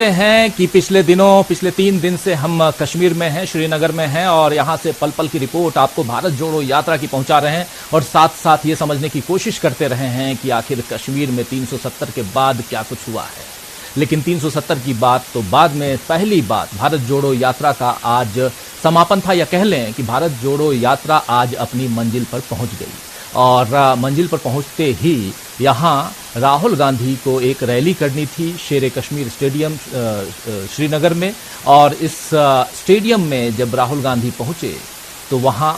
हैं कि पिछले 3 दिन से हम कश्मीर में हैं, श्रीनगर में हैं और यहां से पल पल की रिपोर्ट आपको भारत जोड़ो यात्रा की पहुंचा रहे हैं और साथ साथ ये समझने की कोशिश करते रहे हैं कि आखिर कश्मीर में 370 के बाद क्या कुछ हुआ है। लेकिन 370 की बात तो बाद में, पहली बात भारत जोड़ो यात्रा का आज समापन था, या कह लें कि भारत जोड़ो यात्रा आज अपनी मंजिल पर पहुंच गई और मंजिल पर पहुंचते ही यहां राहुल गांधी को एक रैली करनी थी शेर कश्मीर स्टेडियम श्रीनगर में। और इस स्टेडियम में जब राहुल गांधी पहुंचे तो वहां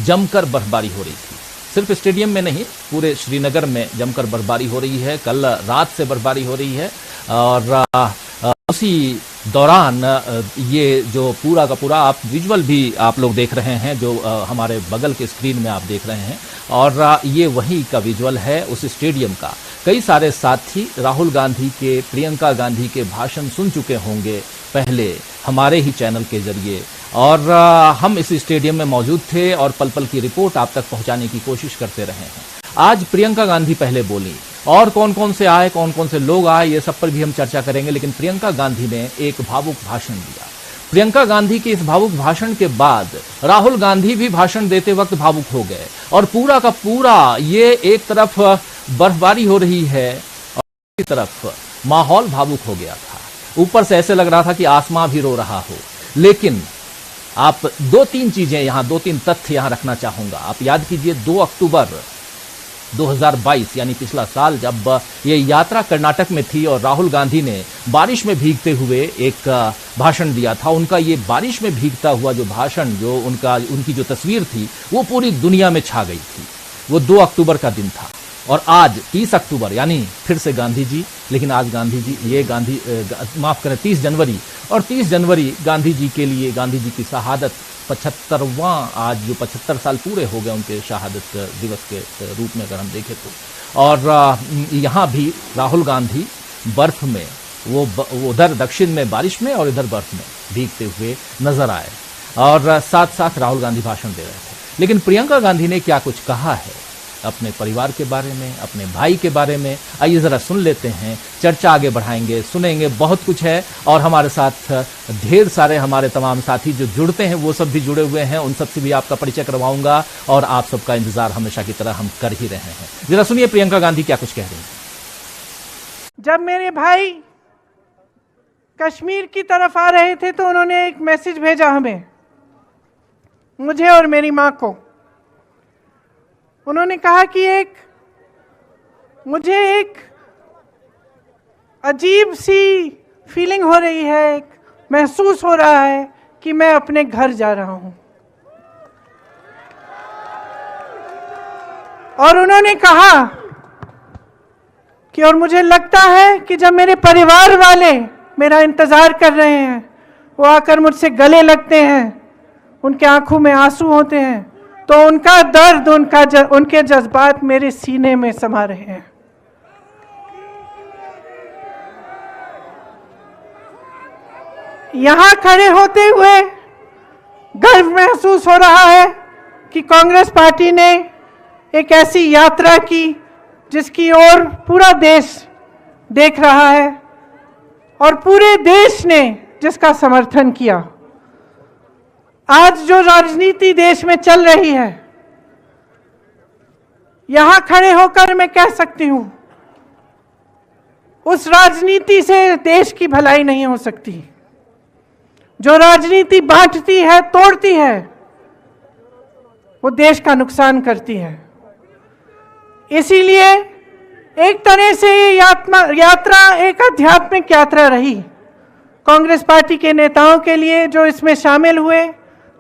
जमकर बर्फबारी हो रही थी। सिर्फ स्टेडियम में नहीं, पूरे श्रीनगर में जमकर बर्फबारी हो रही है। कल रात से बर्फबारी हो रही है और उसी दौरान ये जो पूरा का पूरा आप विजुअल भी आप लोग देख रहे हैं, जो हमारे बगल के स्क्रीन में आप देख रहे हैं, और ये वही का विजुअल है उस स्टेडियम का। कई सारे साथी राहुल गांधी के, प्रियंका गांधी के भाषण सुन चुके होंगे पहले हमारे ही चैनल के जरिए, और हम इस स्टेडियम में मौजूद थे और पल पल की रिपोर्ट आप तक पहुंचाने की कोशिश करते रहे हैं। आज प्रियंका गांधी पहले बोली और कौन कौन से आए, कौन कौन से लोग आए, ये सब पर भी हम चर्चा करेंगे। लेकिन प्रियंका गांधी ने एक भावुक भाषण दिया। प्रियंका गांधी के इस भावुक भाषण के बाद राहुल गांधी भी भाषण देते वक्त भावुक हो गए और पूरा का पूरा ये एक तरफ बर्फबारी हो रही है और दूसरी तरफ माहौल भावुक हो गया था। ऊपर से ऐसे लग रहा था कि आसमां भी रो रहा हो। लेकिन आप 2-3 चीजें यहां, 2-3 तथ्य यहां रखना चाहूंगा। आप याद कीजिए 2 अक्टूबर 2022 यानी पिछला साल, जब ये यात्रा कर्नाटक में थी और राहुल गांधी ने बारिश में भीगते हुए एक भाषण दिया था। उनका ये बारिश में भीगता हुआ जो भाषण, जो उनकी जो तस्वीर थी, वो पूरी दुनिया में छा गई थी। वो 2 अक्टूबर का दिन था और आज 30 अक्टूबर यानी फिर से गांधी जी, लेकिन आज गांधी जी, ये माफ करें 30 जनवरी, और 30 जनवरी गांधी जी के लिए, गांधी जी की शहादत 75वां, आज जो 75 साल पूरे हो गए उनके शहादत दिवस के रूप में अगर हम देखें तो। और यहाँ भी राहुल गांधी बर्फ में, वो उधर दक्षिण में बारिश में और इधर बर्फ में भीगते हुए नजर आए और साथ साथ राहुल गांधी भाषण दे रहे थे। लेकिन प्रियंका गांधी ने क्या कुछ कहा है अपने परिवार के बारे में, अपने भाई के बारे में, आइए जरा सुन लेते हैं। चर्चा आगे बढ़ाएंगे, सुनेंगे, बहुत कुछ है। और हमारे साथ ढेर सारे हमारे तमाम साथी जो जुड़ते हैं, वो सब भी जुड़े हुए हैं, उन सब से भी आपका परिचय करवाऊंगा और आप सबका इंतजार हमेशा की तरह हम कर ही रहे हैं। जरा सुनिए प्रियंका गांधी क्या कुछ कह रही हैं। जब मेरे भाई कश्मीर की तरफ आ रहे थे तो उन्होंने एक मैसेज भेजा हमें, मुझे और मेरी माँ को। उन्होंने कहा कि मुझे एक अजीब सी फीलिंग हो रही है, एक महसूस हो रहा है कि मैं अपने घर जा रहा हूं। और उन्होंने कहा कि और मुझे लगता है कि जब मेरे परिवार वाले मेरा इंतजार कर रहे हैं, वो आकर मुझसे गले लगते हैं, उनके आंखों में आंसू होते हैं, तो उनका दर्द, उनके जज्बात मेरे सीने में समा रहे हैं। यहां खड़े होते हुए गर्व महसूस हो रहा है कि कांग्रेस पार्टी ने एक ऐसी यात्रा की जिसकी ओर पूरा देश देख रहा है और पूरे देश ने जिसका समर्थन किया। आज जो राजनीति देश में चल रही है, यहां खड़े होकर मैं कह सकती हूं, उस राजनीति से देश की भलाई नहीं हो सकती। जो राजनीति बांटती है, तोड़ती है, वो देश का नुकसान करती है। इसीलिए एक तरह से ये यात्रा एक आध्यात्मिक यात्रा रही कांग्रेस पार्टी के नेताओं के लिए जो इसमें शामिल हुए,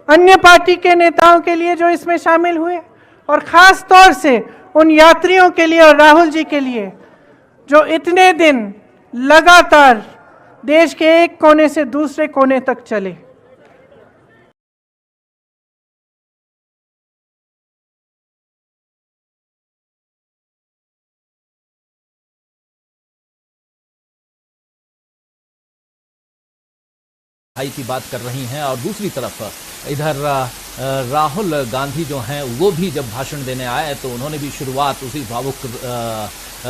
अन्य पार्टी के नेताओं के लिए जो इसमें शामिल हुए, और खास तौर से उन यात्रियों के लिए और राहुल जी के लिए जो इतने दिन लगातार देश के एक कोने से दूसरे कोने तक चले। भाई की बात कर रही हैं और दूसरी तरफ इधर राहुल गांधी जो हैं वो भी जब भाषण देने आए तो उन्होंने भी शुरुआत उसी भावुक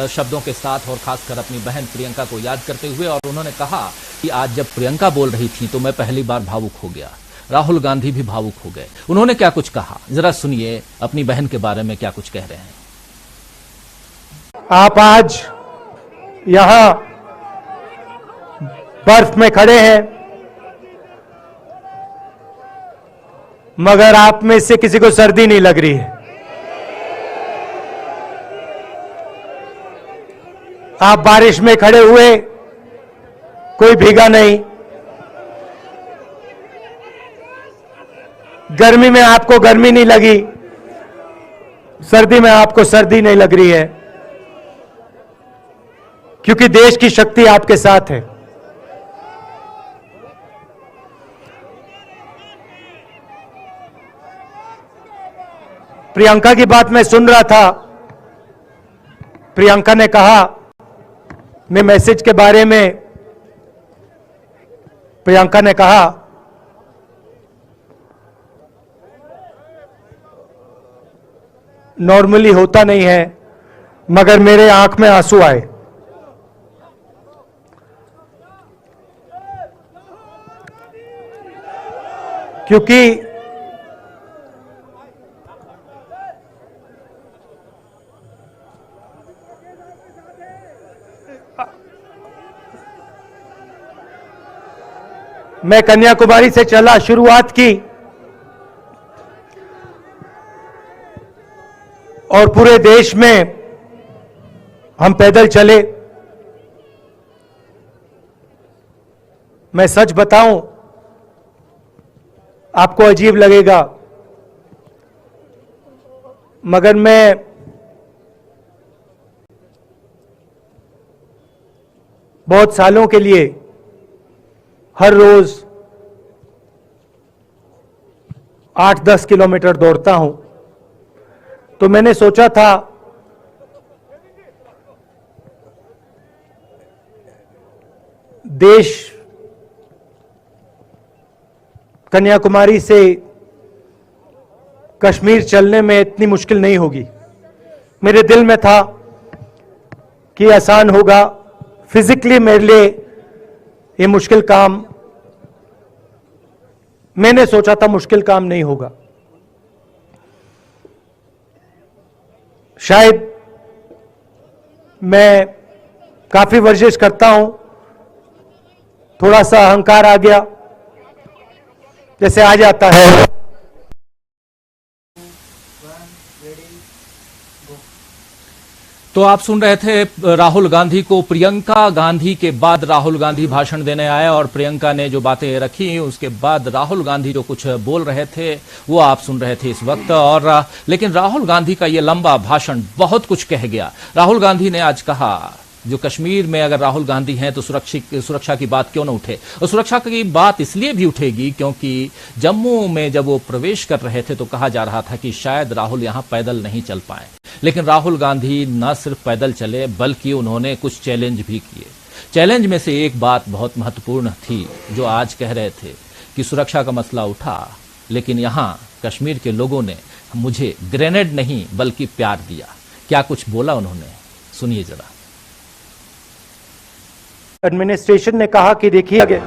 शब्दों के साथ और खासकर अपनी बहन प्रियंका को याद करते हुए। और उन्होंने कहा कि आज जब प्रियंका बोल रही थी तो मैं पहली बार भावुक हो गया। राहुल गांधी भी भावुक हो गए। उन्होंने क्या कुछ कहा, जरा सुनिए अपनी बहन के बारे में क्या कुछ कह रहे हैं। आप आज यहां बर्फ में खड़े हैं, मगर आप में से किसी को सर्दी नहीं लग रही है। आप बारिश में खड़े हुए, कोई भीगा नहीं। गर्मी में आपको गर्मी नहीं लगी, सर्दी में आपको सर्दी नहीं लग रही है, क्योंकि देश की शक्ति आपके साथ है। प्रियंका की बात मैं सुन रहा था। प्रियंका ने कहा, मैं मैसेज के बारे में, प्रियंका ने कहा नॉर्मली होता नहीं है, मगर मेरे आंख में आंसू आए। क्योंकि मैं कन्याकुमारी से चला, शुरुआत की और पूरे देश में हम पैदल चले। मैं सच बताऊं, आपको अजीब लगेगा, मगर मैं बहुत सालों के लिए हर रोज 8-10 किलोमीटर दौड़ता हूं। तो मैंने सोचा था देश कन्याकुमारी से कश्मीर चलने में इतनी मुश्किल नहीं होगी। मेरे दिल में था कि आसान होगा। फिजिकली मेरे लिए ये मुश्किल काम, मैंने सोचा था मुश्किल काम नहीं होगा। शायद मैं काफी वर्जिश करता हूं, थोड़ा सा अहंकार आ गया, जैसे आ जाता है। तो आप सुन रहे थे राहुल गांधी को। प्रियंका गांधी के बाद राहुल गांधी भाषण देने आए और प्रियंका ने जो बातें रखी, उसके बाद राहुल गांधी जो कुछ बोल रहे थे वो आप सुन रहे थे इस वक्त। और लेकिन राहुल गांधी का ये लंबा भाषण बहुत कुछ कह गया। राहुल गांधी ने आज कहा, जो कश्मीर में अगर राहुल गांधी हैं तो सुरक्षा की बात क्यों न उठे। और सुरक्षा की बात इसलिए भी उठेगी क्योंकि जम्मू में जब वो प्रवेश कर रहे थे तो कहा जा रहा था कि शायद राहुल यहां पैदल नहीं चल पाए। लेकिन राहुल गांधी न सिर्फ पैदल चले बल्कि उन्होंने कुछ चैलेंज भी किए। चैलेंज में से एक बात बहुत महत्वपूर्ण थी, जो आज कह रहे थे कि सुरक्षा का मसला उठा, लेकिन यहां कश्मीर के लोगों ने मुझे ग्रेनेड नहीं बल्कि प्यार दिया। क्या कुछ बोला उन्होंने, सुनिए जरा। एडमिनिस्ट्रेशन ने कहा कि देखिए,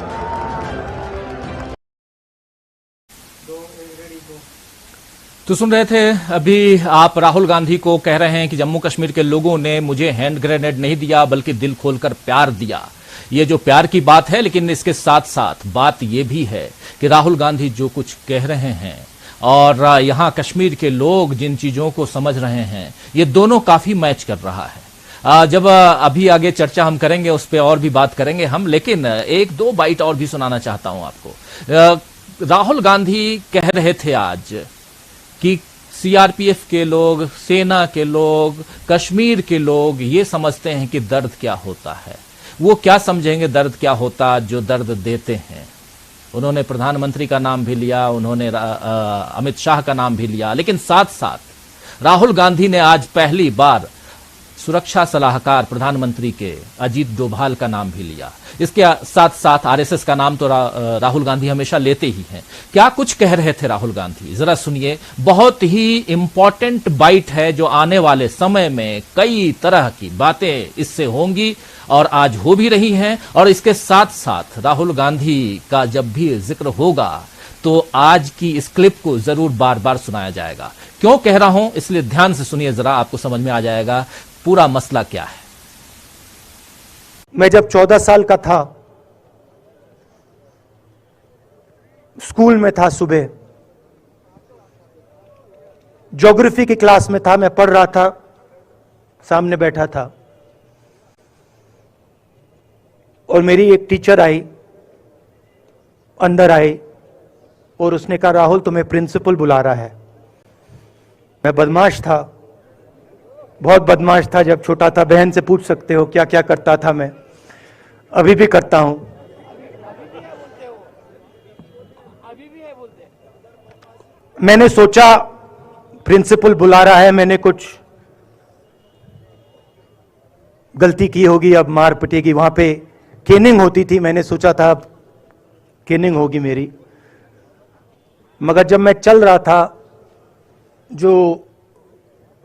तो सुन रहे थे अभी आप राहुल गांधी को कह रहे हैं कि जम्मू कश्मीर के लोगों ने मुझे हैंड ग्रेनेड नहीं दिया बल्कि दिल खोलकर प्यार दिया। ये जो प्यार की बात है, लेकिन इसके साथ साथ बात ये भी है कि राहुल गांधी जो कुछ कह रहे हैं और यहां कश्मीर के लोग जिन चीजों को समझ रहे हैं, ये दोनों काफी मैच कर रहा है। जब अभी आगे चर्चा हम करेंगे उस पर और भी बात करेंगे हम, लेकिन एक दो बाइट और भी सुनाना चाहता हूं आपको। राहुल गांधी कह रहे थे आज कि सीआरपीएफ के लोग, सेना के लोग, कश्मीर के लोग ये समझते हैं कि दर्द क्या होता है। वो क्या समझेंगे दर्द क्या होता जो दर्द देते हैं। उन्होंने प्रधानमंत्री का नाम भी लिया, उन्होंने अमित शाह का नाम भी लिया, लेकिन साथ साथ राहुल गांधी ने आज पहली बार सुरक्षा सलाहकार प्रधानमंत्री के अजीत डोभाल का नाम भी लिया। इसके साथ साथ आरएसएस का नाम तो राहुल गांधी हमेशा लेते ही हैं। क्या कुछ कह रहे थे राहुल गांधी, जरा सुनिए। बहुत ही इंपॉर्टेंट बाइट है जो आने वाले समय में कई तरह की बातें इससे होंगी और आज हो भी रही हैं। और इसके साथ साथ राहुल गांधी का जब भी जिक्र होगा तो आज की इस क्लिप को जरूर बार बार सुनाया जाएगा। क्यों कह रहा हूं, इसलिए ध्यान से सुनिए, जरा आपको समझ में आ जाएगा पूरा मसला क्या है। मैं जब 14 साल का था, स्कूल में था, सुबह ज्योग्राफी की क्लास में था, मैं पढ़ रहा था, सामने बैठा था और मेरी एक टीचर आई, अंदर आई और उसने कहा, राहुल तुम्हें प्रिंसिपल बुला रहा है। मैं बदमाश था, बहुत बदमाश था जब छोटा था। बहन से पूछ सकते हो क्या क्या करता था मैं, अभी भी करता हूं। मैंने सोचा प्रिंसिपल बुला रहा है, मैंने कुछ गलती की होगी, अब मार पिटेगी। वहां पे केनिंग होती थी, मैंने सोचा था अब केनिंग होगी मेरी। मगर जब मैं चल रहा था,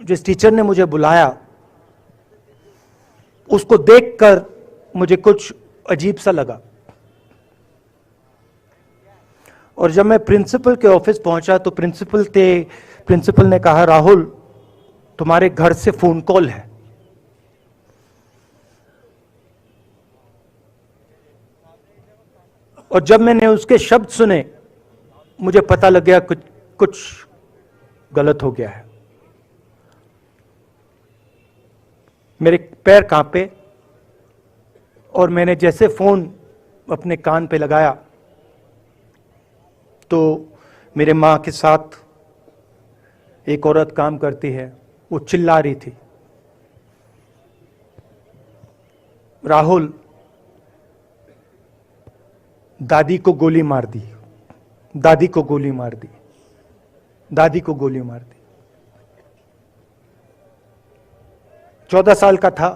जिस टीचर ने मुझे बुलाया उसको देखकर मुझे कुछ अजीब सा लगा। और जब मैं प्रिंसिपल के ऑफिस पहुंचा तो प्रिंसिपल ने कहा, राहुल तुम्हारे घर से फोन कॉल है। और जब मैंने उसके शब्द सुने मुझे पता लग गया कुछ गलत हो गया है। मेरे पैर कांपे और मैंने जैसे फोन अपने कान पे लगाया तो मेरे मां के साथ एक औरत काम करती है, वो चिल्ला रही थी, राहुल दादी को गोली मार दी, दादी को गोली मार दी, दादी को गोली मार दी। 14 साल का था।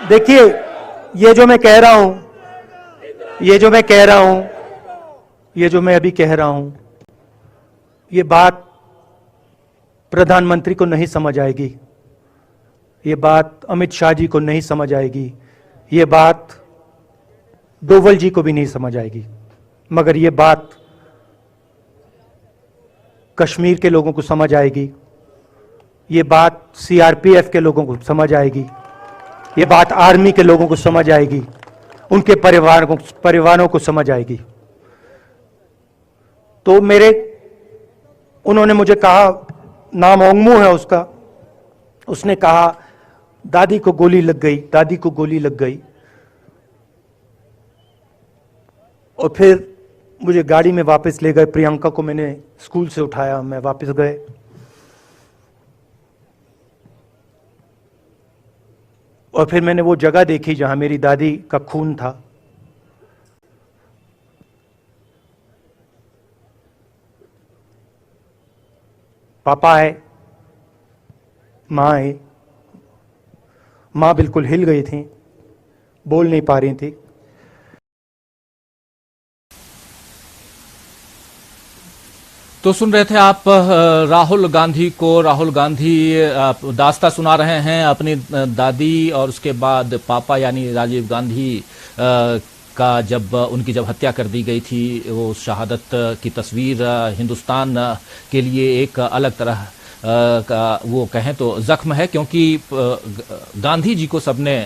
देखिए, ये जो मैं कह रहा हूं, ये जो मैं अभी कह रहा हूं, ये बात प्रधानमंत्री को नहीं समझ आएगी, ये बात अमित शाह जी को नहीं समझ आएगी, ये बात डोवल जी को भी नहीं समझ आएगी, मगर ये बात कश्मीर के लोगों को समझ आएगी, ये बात सीआरपीएफ के लोगों को समझ आएगी, ये बात आर्मी के लोगों को समझ आएगी, उनके परिवारों को समझ आएगी। तो उन्होंने मुझे कहा, नाम ओंगमू है उसका, उसने कहा दादी को गोली लग गई, दादी को गोली लग गई। और फिर मुझे गाड़ी में वापस ले गए, प्रियंका को मैंने स्कूल से उठाया, मैं वापस गए। और फिर मैंने वो जगह देखी जहां मेरी दादी का खून था। पापा आए, मां आई, मां बिल्कुल हिल गई थी, बोल नहीं पा रही थी। तो सुन रहे थे आप राहुल गांधी दास्ता सुना रहे हैं अपनी दादी और उसके बाद पापा यानी राजीव गांधी का जब हत्या कर दी गई थी। वो शहादत की तस्वीर हिंदुस्तान के लिए एक अलग तरह का वो कहें तो जख्म है, क्योंकि गांधी जी को सबने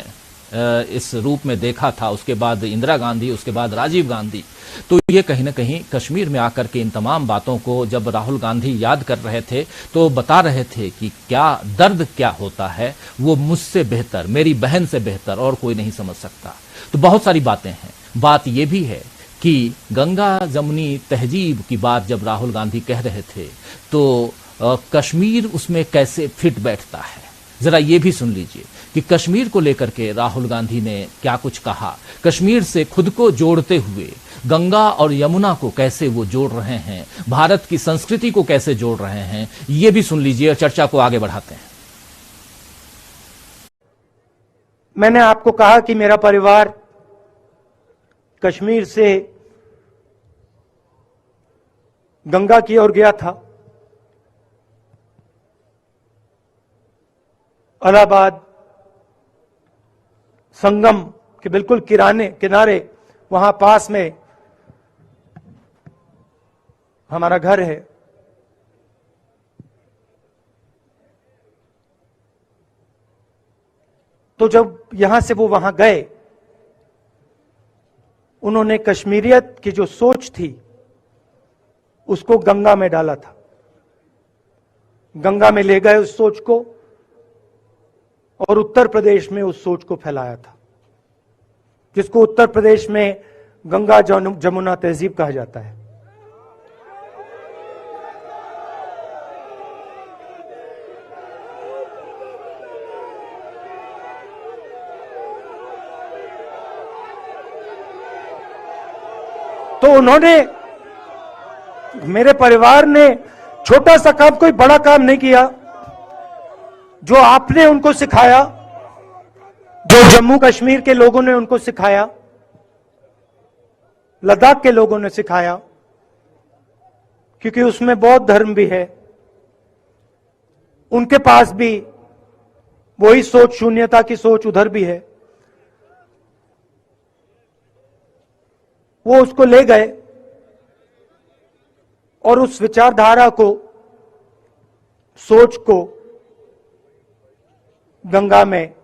इस रूप में देखा था, उसके बाद इंदिरा गांधी, उसके बाद राजीव गांधी। तो ये कहीं ना कहीं कश्मीर में आकर के इन तमाम बातों को जब राहुल गांधी याद कर रहे थे तो बता रहे थे कि क्या दर्द क्या होता है, वो मुझसे बेहतर, मेरी बहन से बेहतर और कोई नहीं समझ सकता। तो बहुत सारी बातें हैं। बात यह भी है कि गंगा जमुनी तहजीब की बात जब राहुल गांधी कह रहे थे तो कश्मीर उसमें कैसे फिट बैठता है, जरा ये भी सुन लीजिए कि कश्मीर को लेकर के राहुल गांधी ने क्या कुछ कहा, कश्मीर से खुद को जोड़ते हुए गंगा और यमुना को कैसे वो जोड़ रहे हैं, भारत की संस्कृति को कैसे जोड़ रहे हैं, ये भी सुन लीजिए और चर्चा को आगे बढ़ाते हैं। मैंने आपको कहा कि मेरा परिवार कश्मीर से गंगा की ओर गया था। इलाहाबाद संगम के बिल्कुल किनारे वहां पास में हमारा घर है। तो जब यहां से वो वहां गए, उन्होंने कश्मीरियत की जो सोच थी उसको गंगा में डाला था, गंगा में ले गए उस सोच को और उत्तर प्रदेश में उस सोच को फैलाया था, जिसको उत्तर प्रदेश में गंगा जमुना तहजीब कहा जाता है। तो उन्होंने, मेरे परिवार ने छोटा सा काम, कोई बड़ा काम नहीं किया। जो आपने उनको सिखाया, जो जम्मू कश्मीर के लोगों ने उनको सिखाया, लद्दाख के लोगों ने सिखाया, क्योंकि उसमें बौद्ध धर्म भी है, उनके पास भी वही सोच, शून्यता की सोच उधर भी है। वो उसको ले गए और उस विचारधारा को, सोच को गंगा में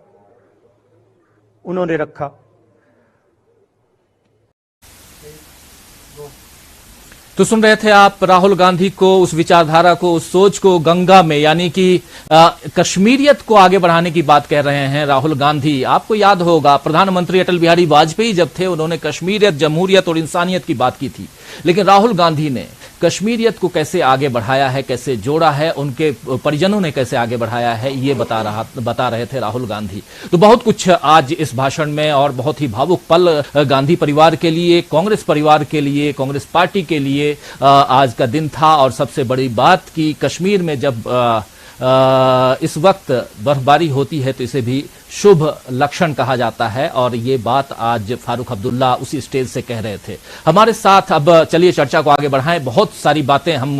उन्होंने रखा। तो सुन रहे थे आप राहुल गांधी को, उस विचारधारा को, उस सोच को गंगा में, यानी कि कश्मीरियत को आगे बढ़ाने की बात कह रहे हैं राहुल गांधी। आपको याद होगा प्रधानमंत्री अटल बिहारी वाजपेयी जब थे, उन्होंने कश्मीरियत, जमहूरियत और इंसानियत की बात की थी, लेकिन राहुल गांधी ने कश्मीरियत को कैसे आगे बढ़ाया है, कैसे जोड़ा है, उनके परिजनों ने कैसे आगे बढ़ाया है, ये बता रहे थे राहुल गांधी। तो बहुत कुछ आज इस भाषण में, और बहुत ही भावुक पल गांधी परिवार के लिए, कांग्रेस परिवार के लिए, कांग्रेस पार्टी के लिए आज का दिन था। और सबसे बड़ी बात कि कश्मीर में जब इस वक्त बर्फबारी होती है तो इसे भी शुभ लक्षण कहा जाता है, और ये बात आज फारूक अब्दुल्ला उसी स्टेज से कह रहे थे। हमारे साथ अब चलिए चर्चा को आगे बढ़ाएं। बहुत सारी बातें हम